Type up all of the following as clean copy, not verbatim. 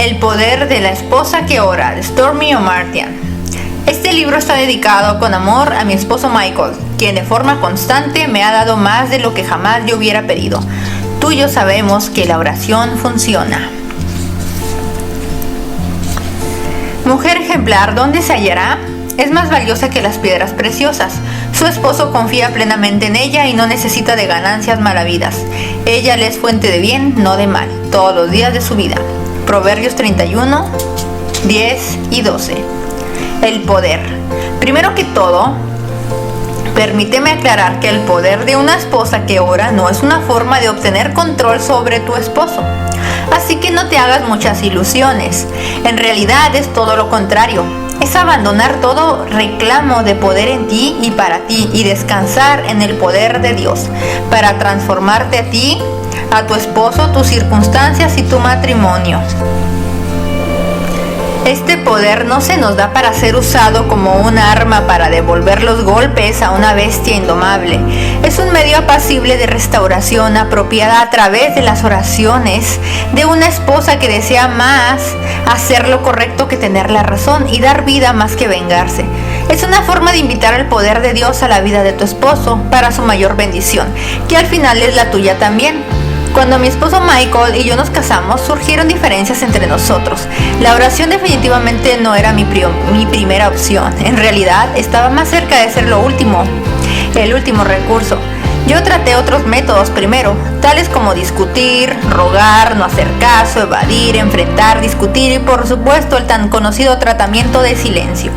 El poder de la esposa que ora, de Stormy Omartian. Este libro está dedicado con amor a mi esposo Michael, quien de forma constante me ha dado más de lo que jamás yo hubiera pedido. Tú y yo sabemos que la oración funciona. Mujer ejemplar, ¿dónde se hallará? Es más valiosa que las piedras preciosas. Su esposo confía plenamente en ella y no necesita de ganancias malavidas. Ella le es fuente de bien, no de mal, todos los días de su vida. Proverbios 31, 10 y 12. El poder. Primero que todo, permíteme aclarar que el poder de una esposa que ora no es una forma de obtener control sobre tu esposo. Así que no te hagas muchas ilusiones. En realidad es todo lo contrario. Es abandonar todo reclamo de poder en ti y para ti y descansar en el poder de Dios para transformarte a ti, a tu esposo, tus circunstancias y tu matrimonio. Este poder no se nos da para ser usado como un arma para devolver los golpes a una bestia indomable. Es un medio apacible de restauración apropiada a través de las oraciones de una esposa que desea más hacer lo correcto que tener la razón y dar vida más que vengarse. Es una forma de invitar el poder de Dios a la vida de tu esposo para su mayor bendición, que al final es la tuya también. Cuando mi esposo Michael y yo nos casamos, surgieron diferencias entre nosotros. La oración definitivamente no era mi primera opción. En realidad, estaba más cerca de ser el último recurso. Yo traté otros métodos primero, tales como discutir, rogar, no hacer caso, evadir, enfrentar, discutir y por supuesto el tan conocido tratamiento de silencio.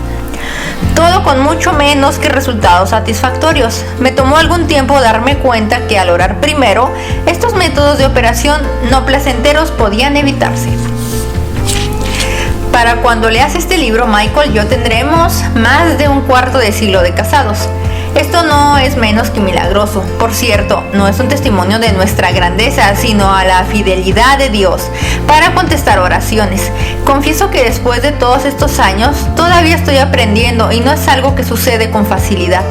Todo con mucho menos que resultados satisfactorios. Me tomó algún tiempo darme cuenta que al orar primero, estos métodos de operación no placenteros podían evitarse. Para cuando leas este libro, Michael y yo tendremos más de un cuarto de siglo de casados. Esto no es menos que milagroso. Por cierto, no es un testimonio de nuestra grandeza, sino a la fidelidad de Dios para contestar oraciones. Confieso que después de todos estos años, todavía estoy aprendiendo y no es algo que sucede con facilidad.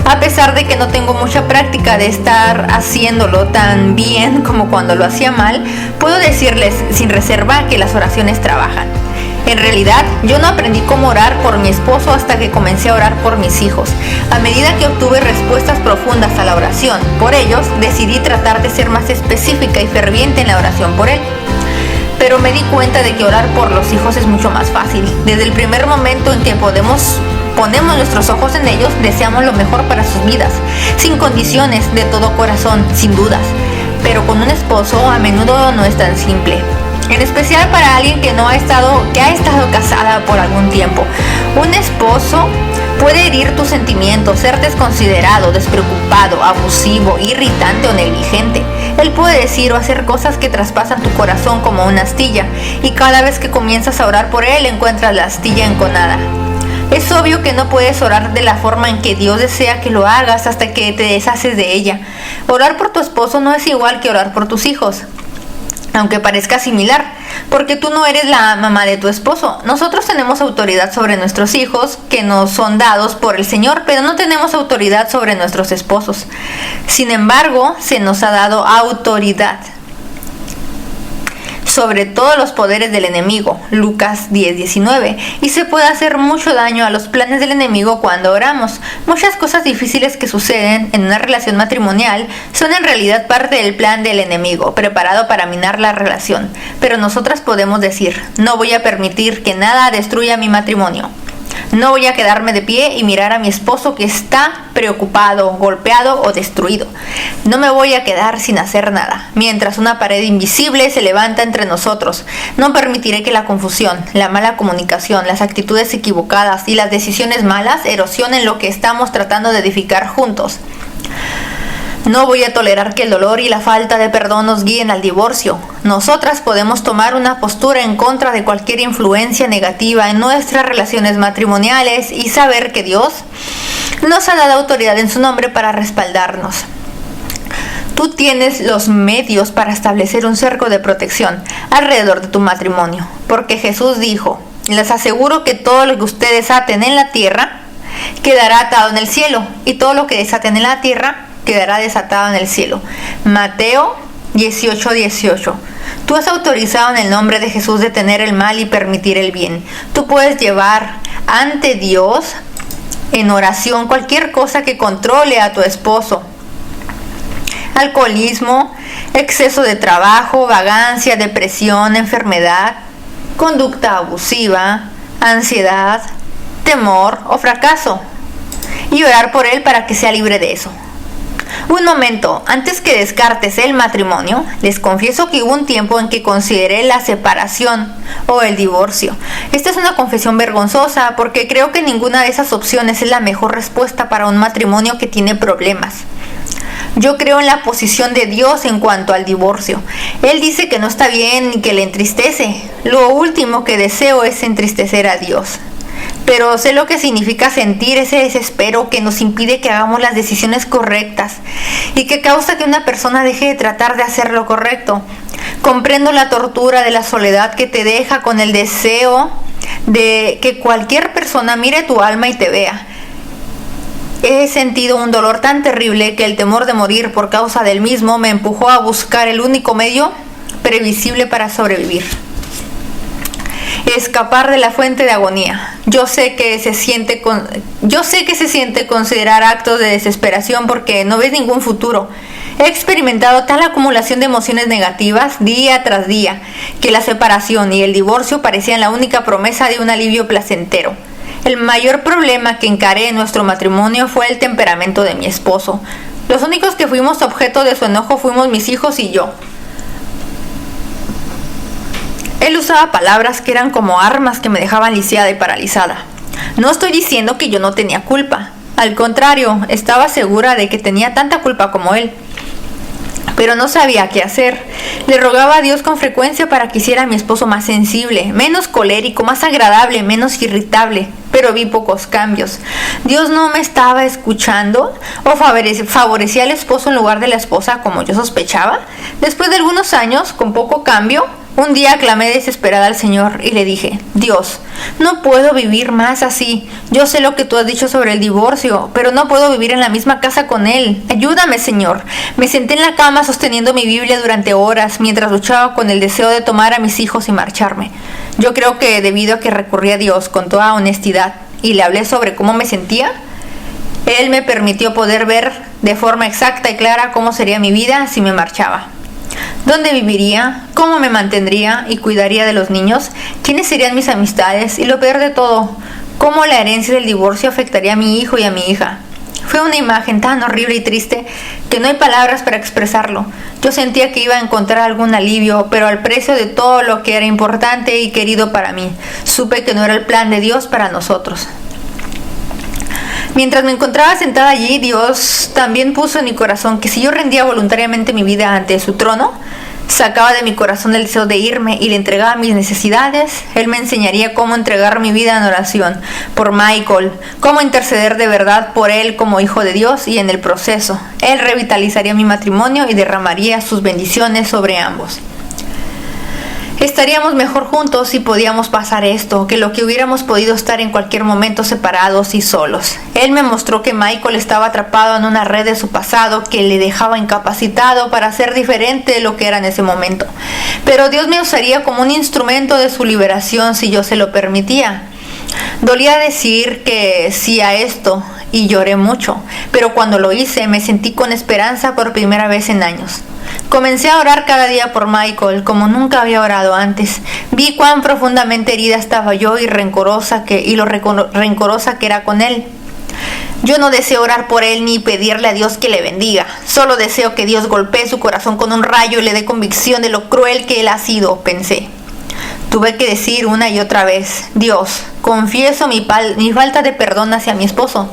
A pesar de que no tengo mucha práctica de estar haciéndolo tan bien como cuando lo hacía mal, puedo decirles sin reserva que las oraciones trabajan. En realidad, yo no aprendí cómo orar por mi esposo hasta que comencé a orar por mis hijos. A medida que obtuve respuestas profundas a la oración por ellos, decidí tratar de ser más específica y ferviente en la oración por él. Pero me di cuenta de que orar por los hijos es mucho más fácil. Desde el primer momento en que ponemos nuestros ojos en ellos, deseamos lo mejor para sus vidas, sin condiciones, de todo corazón, sin dudas. Pero con un esposo a menudo no es tan simple. En especial para alguien que ha estado casada por algún tiempo. Un esposo puede herir tus sentimientos, ser desconsiderado, despreocupado, abusivo, irritante o negligente. Él puede decir o hacer cosas que traspasan tu corazón como una astilla, y cada vez que comienzas a orar por él encuentras la astilla enconada. Es obvio que no puedes orar de la forma en que Dios desea que lo hagas hasta que te deshaces de ella. Orar por tu esposo no es igual que orar por tus hijos, aunque parezca similar, porque tú no eres la mamá de tu esposo. Nosotros tenemos autoridad sobre nuestros hijos, que nos son dados por el Señor, pero no tenemos autoridad sobre nuestros esposos. Sin embargo, se nos ha dado autoridad sobre todos los poderes del enemigo, Lucas 10:19, y se puede hacer mucho daño a los planes del enemigo cuando oramos. Muchas cosas difíciles que suceden en una relación matrimonial son en realidad parte del plan del enemigo, preparado para minar la relación. Pero nosotras podemos decir: no voy a permitir que nada destruya mi matrimonio. No voy a quedarme de pie y mirar a mi esposo que está preocupado, golpeado o destruido. No me voy a quedar sin hacer nada, mientras una pared invisible se levanta entre nosotros. No permitiré que la confusión, la mala comunicación, las actitudes equivocadas y las decisiones malas erosionen lo que estamos tratando de edificar juntos. No voy a tolerar que el dolor y la falta de perdón nos guíen al divorcio. Nosotras podemos tomar una postura en contra de cualquier influencia negativa en nuestras relaciones matrimoniales y saber que Dios nos ha dado autoridad en su nombre para respaldarnos. Tú tienes los medios para establecer un cerco de protección alrededor de tu matrimonio, porque Jesús dijo: les aseguro que todo lo que ustedes aten en la tierra quedará atado en el cielo, y todo lo que desaten en la tierra quedará desatado en el cielo. Mateo 18:18. Tú has autorizado en el nombre de Jesús detener el mal y permitir el bien. Tú puedes llevar ante Dios en oración cualquier cosa que controle a tu esposo. Alcoholismo, exceso de trabajo, vagancia, depresión, enfermedad, conducta abusiva, ansiedad, temor o fracaso. Y orar por él para que sea libre de eso. Un momento, antes que descartes el matrimonio, les confieso que hubo un tiempo en que consideré la separación o el divorcio. Esta es una confesión vergonzosa porque creo que ninguna de esas opciones es la mejor respuesta para un matrimonio que tiene problemas. Yo creo en la posición de Dios en cuanto al divorcio. Él dice que no está bien y que le entristece. Lo último que deseo es entristecer a Dios. Pero sé lo que significa sentir ese desespero que nos impide que hagamos las decisiones correctas y que causa que una persona deje de tratar de hacer lo correcto. Comprendo la tortura de la soledad que te deja con el deseo de que cualquier persona mire tu alma y te vea. He sentido un dolor tan terrible que el temor de morir por causa del mismo me empujó a buscar el único medio previsible para sobrevivir. Escapar de la fuente de agonía. Yo sé que se siente considerar actos de desesperación porque no ves ningún futuro. He experimentado tal acumulación de emociones negativas día tras día que la separación y el divorcio parecían la única promesa de un alivio placentero. El mayor problema que encaré en nuestro matrimonio fue el temperamento de mi esposo. Los únicos que fuimos objeto de su enojo fuimos mis hijos y yo. Él usaba palabras que eran como armas que me dejaban lisiada y paralizada. No estoy diciendo que yo no tenía culpa. Al contrario, estaba segura de que tenía tanta culpa como él. Pero no sabía qué hacer. Le rogaba a Dios con frecuencia para que hiciera a mi esposo más sensible, menos colérico, más agradable, menos irritable. Pero vi pocos cambios. Dios no me estaba escuchando o favorecía al esposo en lugar de la esposa como yo sospechaba. Después de algunos años, con poco cambio, un día clamé desesperada al Señor y le dije: Dios, no puedo vivir más así. Yo sé lo que tú has dicho sobre el divorcio, pero no puedo vivir en la misma casa con él. Ayúdame, Señor. Me senté en la cama sosteniendo mi Biblia durante horas mientras luchaba con el deseo de tomar a mis hijos y marcharme. Yo creo que debido a que recurrí a Dios con toda honestidad y le hablé sobre cómo me sentía, Él me permitió poder ver de forma exacta y clara cómo sería mi vida si me marchaba. ¿Dónde viviría? ¿Cómo me mantendría y cuidaría de los niños? ¿Quiénes serían mis amistades? Y lo peor de todo, ¿cómo la herencia del divorcio afectaría a mi hijo y a mi hija? Fue una imagen tan horrible y triste que no hay palabras para expresarlo. Yo sentía que iba a encontrar algún alivio, pero al precio de todo lo que era importante y querido para mí. Supe que no era el plan de Dios para nosotros. Mientras me encontraba sentada allí, Dios también puso en mi corazón que si yo rendía voluntariamente mi vida ante su trono, sacaba de mi corazón el deseo de irme y le entregaba mis necesidades. Él me enseñaría cómo entregar mi vida en oración por Michael, cómo interceder de verdad por él como hijo de Dios, y en el proceso, Él revitalizaría mi matrimonio y derramaría sus bendiciones sobre ambos. Estaríamos mejor juntos si podíamos pasar esto, que lo que hubiéramos podido estar en cualquier momento separados y solos. Él me mostró que Michael estaba atrapado en una red de su pasado que le dejaba incapacitado para ser diferente de lo que era en ese momento. Pero Dios me usaría como un instrumento de su liberación si yo se lo permitía. Dolía decir que sí a esto y lloré mucho, pero cuando lo hice me sentí con esperanza por primera vez en años. Comencé a orar cada día por Michael como nunca había orado antes. Vi cuán profundamente herida estaba yo y rencorosa que era con él. Yo no deseo orar por él ni pedirle a Dios que le bendiga. Solo deseo que Dios golpee su corazón con un rayo y le dé convicción de lo cruel que él ha sido, pensé. Tuve que decir una y otra vez: Dios, confieso mi falta de perdón hacia mi esposo.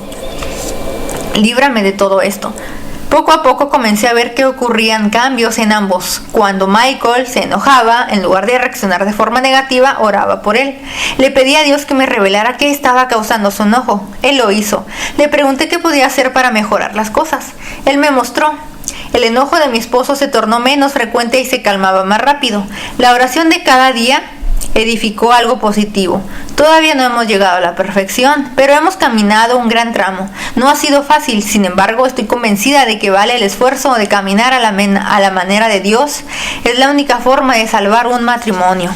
Líbrame de todo esto. Poco a poco comencé a ver que ocurrían cambios en ambos. Cuando Michael se enojaba, en lugar de reaccionar de forma negativa, oraba por él. Le pedí a Dios que me revelara qué estaba causando su enojo. Él lo hizo. Le pregunté qué podía hacer para mejorar las cosas. Él me mostró. El enojo de mi esposo se tornó menos frecuente y se calmaba más rápido. La oración de cada día edificó algo positivo. Todavía no hemos llegado a la perfección, pero hemos caminado un gran tramo. No ha sido fácil, sin embargo, estoy convencida de que vale el esfuerzo de caminar a la manera de Dios. Es la única forma de salvar un matrimonio.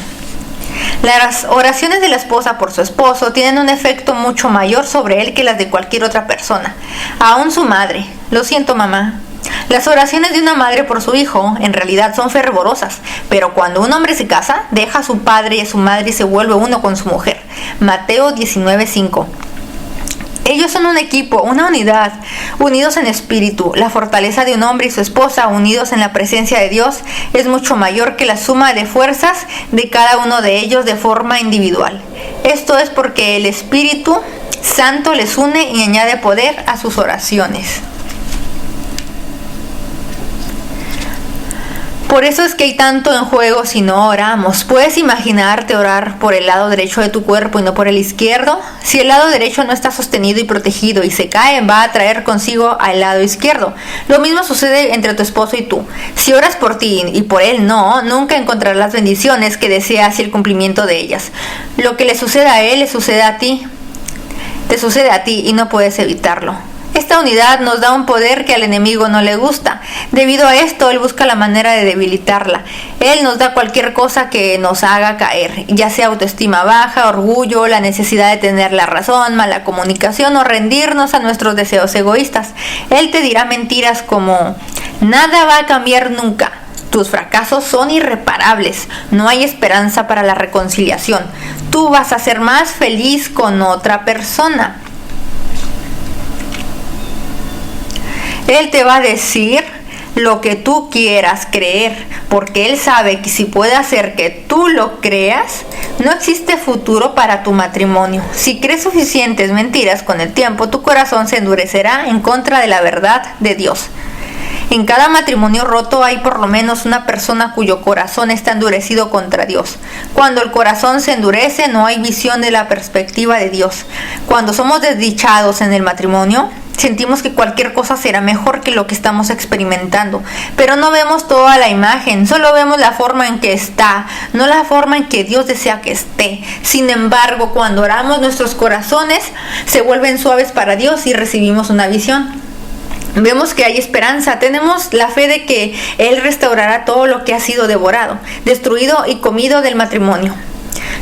Las oraciones de la esposa por su esposo tienen un efecto mucho mayor sobre él que las de cualquier otra persona, aún su madre. Lo siento, mamá. Las oraciones de una madre por su hijo en realidad son fervorosas, pero cuando un hombre se casa, deja a su padre y a su madre y se vuelve uno con su mujer. Mateo 19:5. Ellos son un equipo, una unidad, unidos en espíritu. La fortaleza de un hombre y su esposa, unidos en la presencia de Dios, es mucho mayor que la suma de fuerzas de cada uno de ellos de forma individual. Esto es porque el Espíritu Santo les une y añade poder a sus oraciones. Por eso es que hay tanto en juego si no oramos. ¿Puedes imaginarte orar por el lado derecho de tu cuerpo y no por el izquierdo? Si el lado derecho no está sostenido y protegido y se cae, va a traer consigo al lado izquierdo. Lo mismo sucede entre tu esposo y tú. Si oras por ti y por él no, nunca encontrarás las bendiciones que deseas y el cumplimiento de ellas. Lo que le sucede a él le sucede a ti. Te sucede a ti y no puedes evitarlo. Esta unidad nos da un poder que al enemigo no le gusta. Debido a esto, él busca la manera de debilitarla. Él nos da cualquier cosa que nos haga caer, ya sea autoestima baja, orgullo, la necesidad de tener la razón, mala comunicación o rendirnos a nuestros deseos egoístas. Él te dirá mentiras como: nada va a cambiar nunca. Tus fracasos son irreparables. No hay esperanza para la reconciliación. Tú vas a ser más feliz con otra persona. Él te va a decir lo que tú quieras creer, porque él sabe que si puede hacer que tú lo creas, no existe futuro para tu matrimonio. Si crees suficientes mentiras con el tiempo, tu corazón se endurecerá en contra de la verdad de Dios. En cada matrimonio roto hay por lo menos una persona cuyo corazón está endurecido contra Dios. Cuando el corazón se endurece, no hay visión de la perspectiva de Dios. Cuando somos desdichados en el matrimonio, sentimos que cualquier cosa será mejor que lo que estamos experimentando, pero no vemos toda la imagen, solo vemos la forma en que está, no la forma en que Dios desea que esté. Sin embargo, cuando oramos, nuestros corazones se vuelven suaves para Dios y recibimos una visión. Vemos que hay esperanza, tenemos la fe de que Él restaurará todo lo que ha sido devorado, destruido y comido del matrimonio.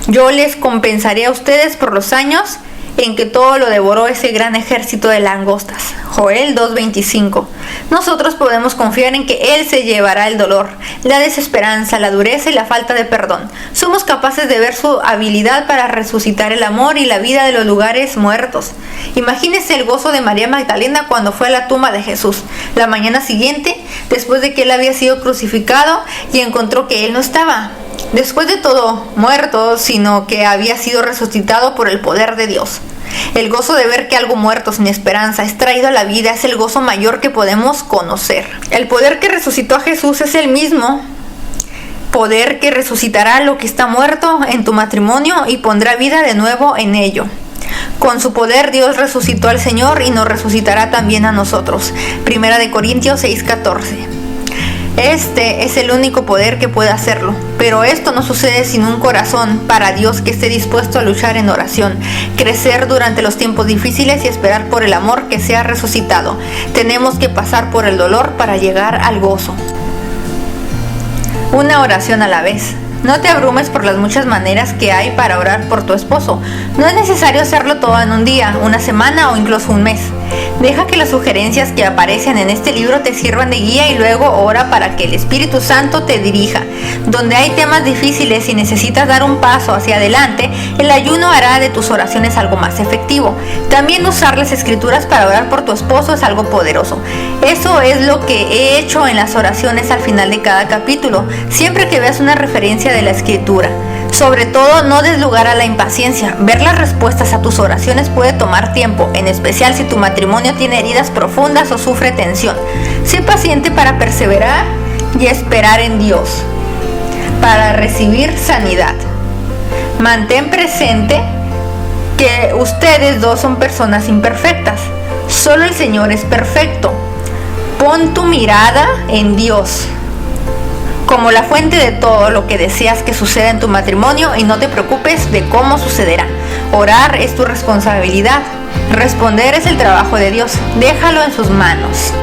Yo les compensaré a ustedes por los años en que todo lo devoró ese gran ejército de langostas. Joel 2:25. Nosotros podemos confiar en que Él se llevará el dolor, la desesperanza, la dureza y la falta de perdón. Somos capaces de ver su habilidad para resucitar el amor y la vida de los lugares muertos. Imagínese el gozo de María Magdalena cuando fue a la tumba de Jesús la mañana siguiente, después de que Él había sido crucificado, y encontró que Él no estaba, después de todo, muerto, sino que había sido resucitado por el poder de Dios. El gozo de ver que algo muerto sin esperanza es traído a la vida es el gozo mayor que podemos conocer. El poder que resucitó a Jesús es el mismo poder que resucitará lo que está muerto en tu matrimonio y pondrá vida de nuevo en ello. Con su poder Dios resucitó al Señor y nos resucitará también a nosotros. 1 Corintios 6:14. Este es el único poder que puede hacerlo, pero esto no sucede sin un corazón para Dios que esté dispuesto a luchar en oración, crecer durante los tiempos difíciles y esperar por el amor que sea resucitado. Tenemos que pasar por el dolor para llegar al gozo. Una oración a la vez. No te abrumes por las muchas maneras que hay para orar por tu esposo. No es necesario hacerlo todo en un día, una semana o incluso un mes. Deja que las sugerencias que aparecen en este libro te sirvan de guía y luego ora para que el Espíritu Santo te dirija. Donde hay temas difíciles y necesitas dar un paso hacia adelante, el ayuno hará de tus oraciones algo más efectivo. También usar las escrituras para orar por tu esposo es algo poderoso. Eso es lo que he hecho en las oraciones al final de cada capítulo, siempre que veas una referencia de la escritura. Sobre todo, no des lugar a la impaciencia. Ver las respuestas a tus oraciones puede tomar tiempo, en especial si tu matrimonio tiene heridas profundas o sufre tensión. Sé paciente para perseverar y esperar en Dios, para recibir sanidad. Mantén presente que ustedes dos son personas imperfectas. Solo el Señor es perfecto. Pon tu mirada en Dios. como la fuente de todo lo que deseas que suceda en tu matrimonio y no te preocupes de cómo sucederá. Orar es tu responsabilidad. Responder es el trabajo de Dios. Déjalo en sus manos.